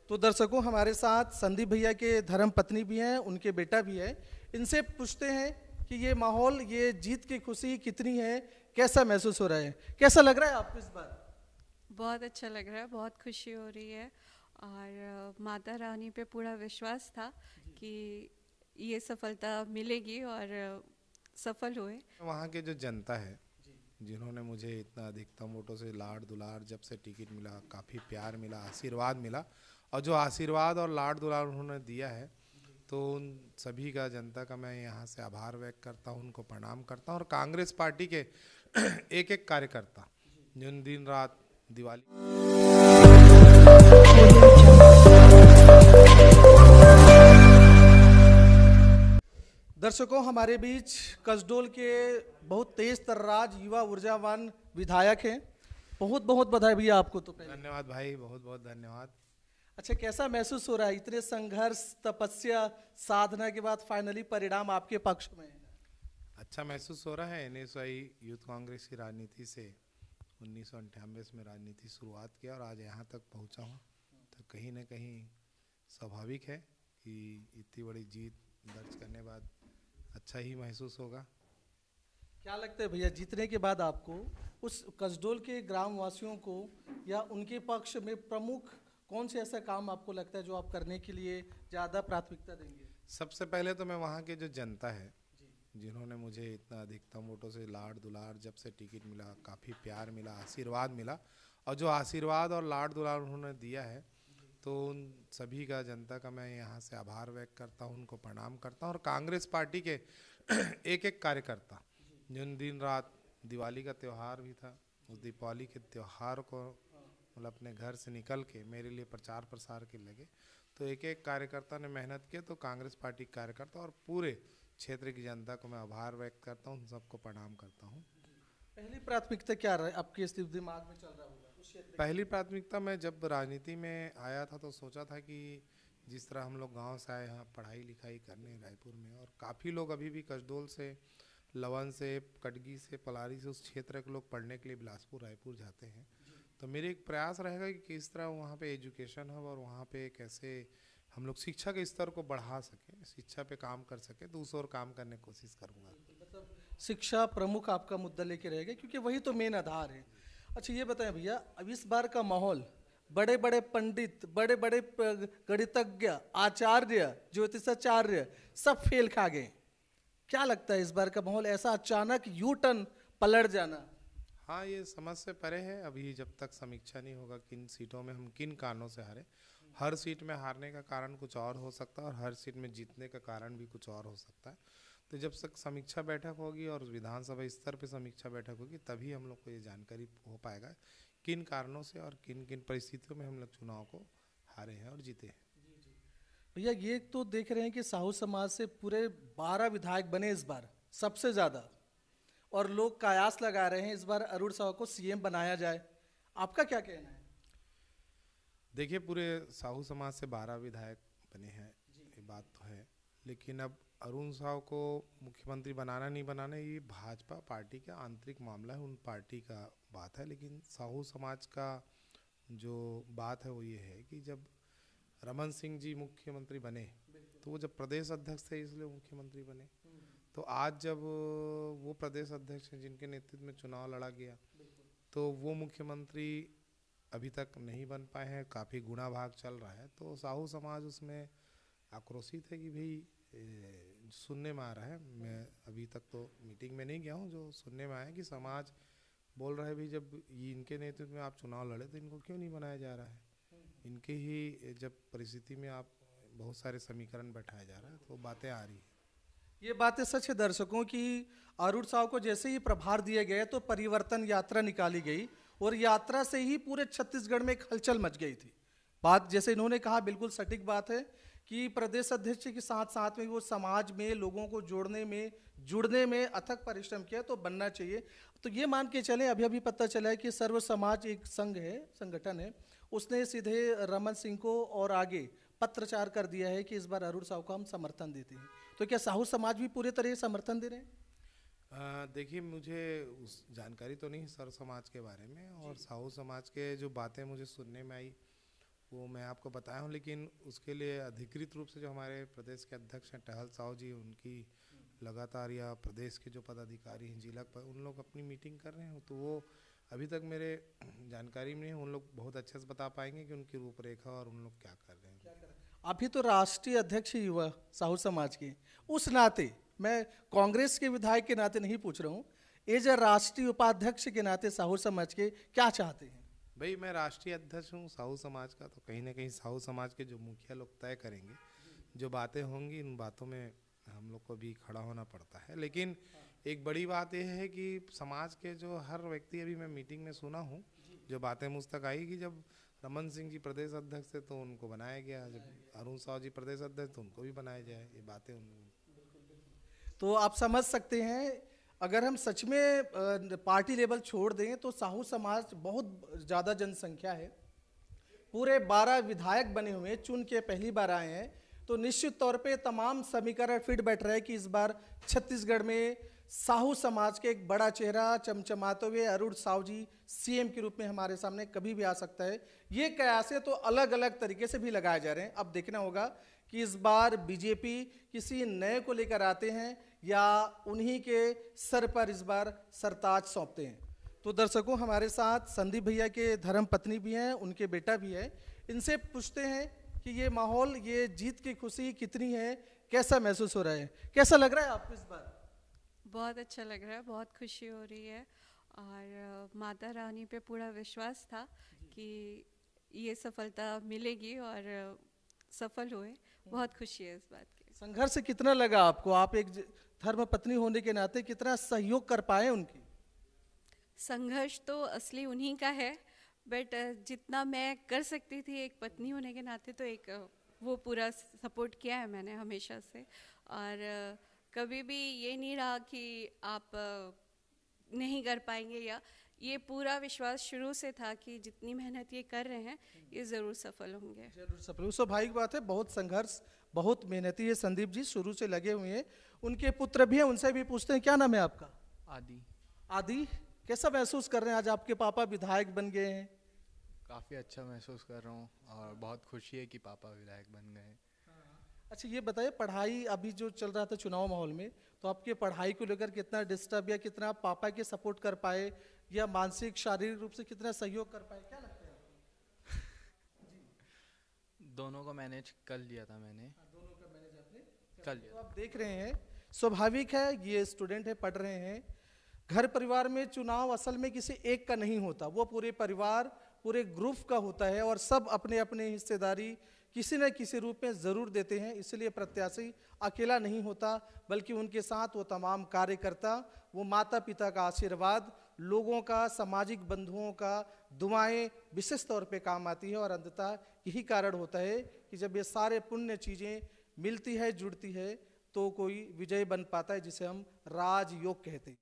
तो दर्शकों, हमारे साथ संदीप भैया के धर्म पत्नी भी हैं, उनके बेटा भी है। इनसे पूछते हैं कि ये माहौल, ये जीत की खुशी कितनी है, कैसा महसूस हो रहा है, कैसा लग रहा है आपको इस बार? बहुत अच्छा लग रहा है, बहुत खुशी हो रही है और माता रानी पे पूरा विश्वास था कि ये सफलता मिलेगी और सफल हुए। वहाँ के जो जनता है, जिन्होंने मुझे इतना अधिकतम वोटों से लाड़ दुलार, जब से टिकट मिला काफ़ी प्यार मिला, आशीर्वाद मिला, और जो आशीर्वाद और लाड़ दुलार उन्होंने दिया है, तो उन सभी का, जनता का मैं यहाँ से आभार व्यक्त करता हूँ, उनको प्रणाम करता हूँ। और कांग्रेस पार्टी के एक एक कार्यकर्ता जिन दिन रात दिवाली दर्शकों, हमारे बीच कसडोल के बहुत तेज तर्राज युवा ऊर्जावान विधायक हैं। बहुत बहुत बधाई भैया आपको। तो पहले धन्यवाद भाई, बहुत बहुत धन्यवाद। अच्छा, कैसा महसूस हो रहा है इतने संघर्ष, तपस्या, साधना के बाद फाइनली परिणाम आपके पक्ष में है? अच्छा महसूस हो रहा है। एनएसवाई यूथ कांग्रेस की राजनीति से 1998 में राजनीति शुरुआत किया और आज यहाँ तक पहुँचा हूँ, तो कहीं ना कहीं स्वाभाविक है कि इतनी बड़ी जीत दर्ज करने बाद अच्छा ही महसूस होगा। क्या लगता है भैया, जीतने के बाद आपको उस कसडोल के ग्रामवासियों को या उनके पक्ष में प्रमुख कौन से ऐसा काम आपको लगता है जो आप करने के लिए ज़्यादा प्राथमिकता देंगे? सबसे पहले तो मैं वहाँ के जो जनता है, जिन्होंने मुझे इतना अधिकतम वोटों से लाड़ दुलार, जब से टिकट मिला काफ़ी प्यार मिला, आशीर्वाद मिला, और जो आशीर्वाद और लाड़ दुलार उन्होंने दिया है, तो उन सभी का, जनता का मैं यहाँ से आभार व्यक्त करता हूँ, उनको प्रणाम करता हूँ। और कांग्रेस पार्टी के एक एक कार्यकर्ता जिन दिन रात दिवाली का त्यौहार भी था, उस दीपावली के त्यौहार को मतलब अपने घर से निकल के मेरे लिए प्रचार प्रसार के लगे, तो एक एक कार्यकर्ता ने मेहनत किया। तो कांग्रेस पार्टी के कार्यकर्ता और पूरे क्षेत्र की जनता को मैं आभार व्यक्त करता हूँ, सबको प्रणाम करता हूँ। पहली प्राथमिकता क्या रहा आपके इस दिमाग में चल रहा होगा उस क्षेत्र की? पहली प्राथमिकता, मैं जब राजनीति में आया था तो सोचा था कि जिस तरह हम लोग गांव से आए हैं पढ़ाई लिखाई करने रायपुर में, और काफ़ी लोग अभी भी कसडोल से, लवन से, कटगी से, पलारी से, उस क्षेत्र के लोग पढ़ने के लिए बिलासपुर रायपुर जाते हैं, तो मेरे एक प्रयास रहेगा कि किस तरह वहाँ पे एजुकेशन हब और वहाँ पे कैसे हम लोग शिक्षा के स्तर को बढ़ा सकें, शिक्षा पे काम कर सकें, तो उस ओर काम करने की कोशिश करूँगा। मतलब शिक्षा प्रमुख आपका मुद्दा लेके रहेगा, क्योंकि वही तो मेन आधार है। अच्छा, ये बताएं भैया, अब इस बार का माहौल, बड़े बड़े पंडित, बड़े बड़े गणितज्ञ, आचार्य, ज्योतिषाचार्य सब फेल खा गए। क्या लगता है इस बार का माहौल, ऐसा अचानक यू टर्न पलट जाना? हाँ, ये समझ से परे है। अभी जब तक समीक्षा नहीं होगा किन सीटों में हम किन कारणों से हारे, हर सीट में हारने का कारण कुछ और हो सकता है और हर सीट में जीतने का कारण भी कुछ और हो सकता है। तो जब तक समीक्षा बैठक होगी और विधानसभा स्तर पे समीक्षा बैठक होगी, तभी हम लोग को ये जानकारी हो पाएगा किन कारणों से और किन किन परिस्थितियों में हम लोग चुनाव को हारे हैं और जीते हैं। भैया, ये तो देख रहे हैं कि साहू समाज से पूरे 12 विधायक बने इस बार, सबसे ज़्यादा, और लोग कयास लगा रहे हैं इस बार अरुण साहू को सीएम बनाया जाए। आपका क्या कहना है? देखिए, पूरे साहू समाज से 12 विधायक बने हैं, ये बात तो है, लेकिन अब अरुण साहू को मुख्यमंत्री बनाना नहीं बनाना, ये भाजपा पार्टी का आंतरिक मामला है, उन पार्टी का बात है। लेकिन साहू समाज का जो बात है वो ये है कि जब रमन सिंह जी मुख्यमंत्री बने, तो वो जब प्रदेश अध्यक्ष थे इसलिए मुख्यमंत्री बने, तो आज जब वो प्रदेश अध्यक्ष हैं जिनके नेतृत्व में चुनाव लड़ा गया, तो वो मुख्यमंत्री अभी तक नहीं बन पाए हैं, काफ़ी गुणा भाग चल रहा है, तो साहू समाज उसमें आक्रोशित है कि भाई सुनने में आ रहा है, मैं अभी तक तो मीटिंग में नहीं गया हूँ, जो सुनने में आया कि समाज बोल रहा है भाई जब ये इनके नेतृत्व में आप चुनाव लड़े तो इनको क्यों नहीं बनाया जा रहा है, इनके ही जब परिस्थिति में आप बहुत सारे समीकरण बैठाया जा रहा है, तो बातें आ रही है। ये बातें सच है दर्शकों की। अरुण साहू को जैसे ही प्रभार दिए गए तो परिवर्तन यात्रा निकाली गई और यात्रा से ही पूरे छत्तीसगढ़ में एक हलचल मच गई थी। बात जैसे इन्होंने कहा, बिल्कुल सटीक बात है कि प्रदेश अध्यक्ष के साथ साथ में वो समाज में लोगों को जोड़ने में, जुड़ने में अथक परिश्रम किया, तो बनना चाहिए। तो ये मान के चलें, अभी अभी पता चला है कि सर्व समाज एक संघ है, संगठन है, उसने सीधे रमन सिंह को और आगे पत्रचार कर दिया है कि इस बार अरुण साहू को हम समर्थन देते हैं। तो क्या साहू समाज भी पूरे तरह समर्थन दे रहे हैं? देखिए, मुझे उस जानकारी तो नहीं सर समाज के बारे में, और साहू समाज के जो बातें मुझे सुनने में आई वो मैं आपको बताया हूँ, लेकिन उसके लिए अधिकृत रूप से जो हमारे प्रदेश के अध्यक्ष हैं टहल साहू जी, उनकी लगातार, या प्रदेश के जो पदाधिकारी हैं जिला पर, उन लोग अपनी मीटिंग कर रहे हैं। तो वो अभी तक मेरे जानकारी में नहीं है, उन लोग बहुत अच्छे से बता पाएंगे कि उनकी रूपरेखा और उन लोग क्या कर रहे हैं। अभी तो राष्ट्रीय अध्यक्ष युवा साहू समाज के, उस नाते मैं कांग्रेस के विधायक के नाते नहीं पूछ रहा हूँ, एज ए राष्ट्रीय उपाध्यक्ष के नाते साहू समाज के क्या चाहते हैं? भाई मैं राष्ट्रीय अध्यक्ष हूँ साहू समाज का, तो कहीं ना कहीं साहू समाज के जो मुखिया लोग तय करेंगे, जो बातें होंगी उन बातों में हम लोग को भी खड़ा होना पड़ता है। लेकिन एक बड़ी बात यह है कि समाज के जो हर व्यक्ति, अभी मैं मीटिंग में सुना हूँ, जो बातें मुझ तक आई कि जब रमन सिंह जी प्रदेश अध्यक्ष थे तो उनको बनाया गया, जब अरुण साहू जी प्रदेश अध्यक्ष तो उनको भी बनाया जाए, ये बातें तो आप समझ सकते हैं, अगर हम सच में पार्टी लेवल छोड़ दें तो साहू समाज बहुत ज़्यादा जनसंख्या है, पूरे 12 विधायक बने हुए चुन के पहली बार आए हैं, तो निश्चित तौर पे तमाम समीकरण फिट बैठ रहे हैं कि इस बार छत्तीसगढ़ में साहू समाज के एक बड़ा चेहरा चमचमाते हुए अरुण साहू जी सीएम के रूप में हमारे सामने कभी भी आ सकता है। ये कयासे तो अलग अलग तरीके से भी लगाए जा रहे हैं। अब देखना होगा कि इस बार बीजेपी किसी नए को लेकर आते हैं या उन्हीं के सर पर इस बार सरताज सौंपते हैं। तो दर्शकों, हमारे साथ संदीप भैया के धर्म पत्नी भी हैं, उनके बेटा भी है, इनसे पूछते हैं कि ये माहौल, ये जीत की खुशी कितनी है, कैसा महसूस हो रहा है, कैसा लग रहा है आपको इस बार? बहुत अच्छा लग रहा है, बहुत खुशी हो रही है और माता रानी पे पूरा विश्वास था कि ये सफलता मिलेगी और सफल हुए। बहुत खुशी है इस बात की। संघर्ष कितना लगा आपको? आप एक धर्म पत्नी होने के नाते कितना सहयोग कर पाए उनकी? संघर्ष तो असली उन्हीं का है, बट जितना मैं कर सकती थी एक पत्नी होने के नाते, तो एक वो पूरा सपोर्ट किया है मैंने हमेशा से। और कभी भी ये नहीं रहा कि आप नहीं कर पाएंगे, या ये पूरा विश्वास शुरू से था कि जितनी मेहनत ये कर रहे हैं ये ज़रूर सफल होंगे। जरूर सफल। स्वाभाविक बात है, बहुत संघर्ष, बहुत मेहनती है संदीप जी, शुरू से लगे हुए हैं। उनके पुत्र भी हैं, उनसे भी पूछते हैं, क्या नाम है आपका? आदि। आदि, कैसा महसूस कर रहे हैं आज आपके पापा विधायक बन गए हैं? काफ़ी अच्छा महसूस कर रहा हूँ और बहुत खुशी है कि पापा विधायक बन गए हैं। अच्छा ये बताइए, पढ़ाई अभी जो चल रहा था चुनाव माहौल में, तो आपके पढ़ाई को लेकर कितना डिस्टर्ब या कितना आप पापा के सपोर्ट कर पाए, या मानसिक शारीरिक रूप से कितना सहयोग कर पाए, क्या लगता है आपको? दोनों को मैनेज कर लिया था मैंने। दोनों का मैनेज आपने कर लिया। तो आप देख रहे हैं, स्वाभाविक है, ये स्टूडेंट है, पढ़ रहे हैं। घर परिवार में चुनाव असल में किसी एक का नहीं होता, वो पूरे परिवार, पूरे ग्रुप का होता है, और सब अपने अपने हिस्सेदारी किसी न किसी रूप में ज़रूर देते हैं। इसलिए प्रत्याशी अकेला नहीं होता, बल्कि उनके साथ वो तमाम कार्यकर्ता, वो माता पिता का आशीर्वाद, लोगों का, सामाजिक बंधुओं का दुआएं विशेष तौर पे काम आती है। और अंततः यही कारण होता है कि जब ये सारे पुण्य चीज़ें मिलती है, जुड़ती है, तो कोई विजय बन पाता है, जिसे हम राजयोग कहते हैं।